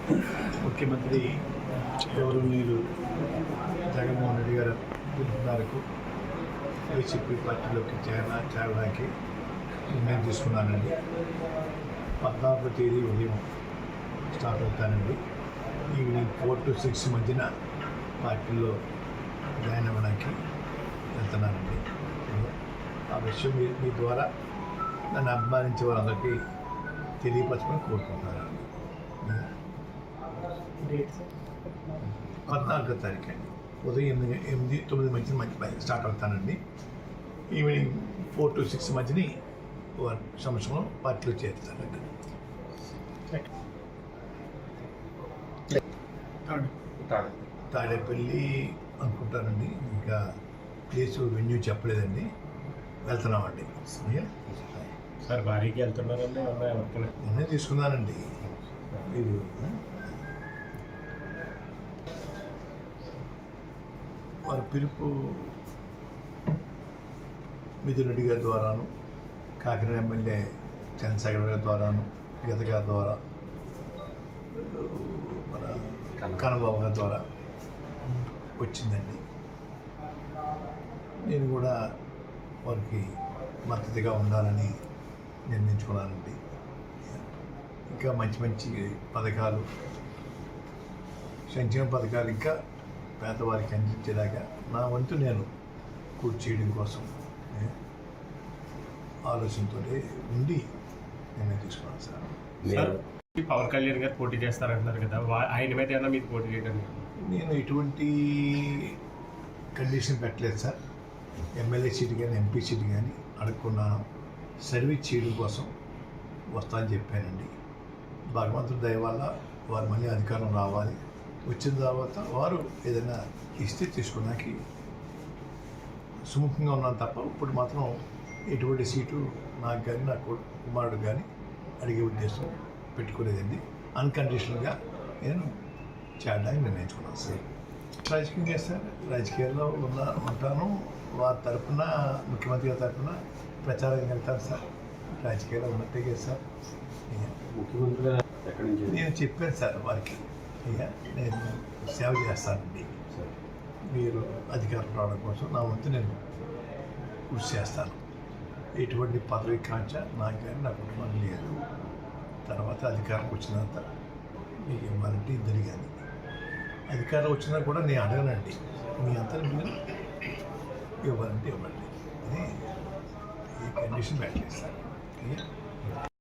ముఖ్యమంత్రి గౌరవనీయులు జగన్మోహన్ రెడ్డి గారు మేరకు వైసీపీ పార్టీలోకి చేరడానికి నిర్ణయం తీసుకున్నానండి. 14వ తేదీ ఉదయం స్టార్ట్ అవుతానండి. ఈవినింగ్ 4 to 6 మధ్యన పార్టీలో జాయిన్ అవ్వడానికి వెళ్తున్నానండి. ఆ విషయం మీ ద్వారా నన్ను అభిమానించే వారందరికీ తెలియపరచమని కోరుకుంటున్నాను. 14వ తారీఖు అండి, ఉదయం 8-9 మధ్య స్టార్ట్ అవుతానండి. ఈవినింగ్ 4 to 6 మధ్యని సంవత్సరం పార్టీలో చేరుతానండి. తాడేపల్లి అనుకుంటానండి, ఇంకా ప్లేస్ వెన్యూ చెప్పలేదండి. వెళ్తున్నామండి. సార్ భారీకి వెళ్తున్నారండి, నిర్ణయం తీసుకున్నానండి. మీరు వారి పిలుపు మిథున్ రెడ్డి గారి ద్వారాను, కాకినాడ ఎమ్మెల్యే చంద్రశేఖర్ గారి ద్వారాను, గీత గారి ద్వారా, మన కన్నబాబు గారి ద్వారా వచ్చిందండి. నేను కూడా వారికి మద్దతుగా ఉండాలని నిర్ణయించుకున్నానండి. ఇంకా మంచి మంచి పథకాలు, సంక్షేమ పథకాలు ఇంకా పేదవారికి అందించేలాగా నా వంతు నేను కృషి చేయడం కోసం ఆలోచనతో ఉండి నిర్ణయం తీసుకున్నాను సార్. పవన్ కళ్యాణ్ గారు పోటీ చేస్తారంటున్నారు కదా, ఆయన మీద ఏమన్నా మీకు పోటీ చేయడం? నేను ఎటువంటి కండిషన్ పెట్టలేదు సార్. ఎమ్మెల్యే సీట్ కానీ ఎంపీ సీట్ కానీ అడుక్కున్నాను. సర్వీస్ చేయడం కోసం వస్తా అని చెప్పానండి. భగవంతుడి దయ వల్ల వారు మళ్ళీ అధికారం రావాలి. వచ్చిన తర్వాత వారు ఏదైనా ఇస్తే తీసుకోవడానికి సుముఖంగా ఉన్నాను తప్ప ఇప్పుడు మాత్రం ఎటువంటి సీటు నాకు కానీ నా కుమారుడు కానీ అడిగే ఉద్దేశం పెట్టుకోలేదండి. అన్కండిషనల్గా నేను చేయడానికి నిర్ణయించుకున్నాను సార్. రాజకీయం చేస్తాను, రాజకీయాల్లో ఉంటాను. వారి తరఫున, ముఖ్యమంత్రి గారి తరఫున ప్రచారం వెళ్తాను సార్. రాజకీయాల్లో ఉన్నట్టే కదా సార్. నేను చెప్పాను సార్ వారికి, అయ్యా నేను సేవ చేస్తానండి, మీరు అధికారం రావడం కోసం నా వంతు నేను కృషి చేస్తాను. ఎటువంటి పదవి కాంక్ష నాకు కానీ నా కుటుంబానికి లేదు. తర్వాత అధికారం వచ్చినంత మీకు ఇవ్వాలంటే ఇద్దరు కానీ అధికారం వచ్చినా కూడా నేను అడగనండి. మీ అంతా మీరు ఇవ్వాలంటే ఇవ్వండి. అది ఈ కండిషన్ పెట్టలేదు సార్.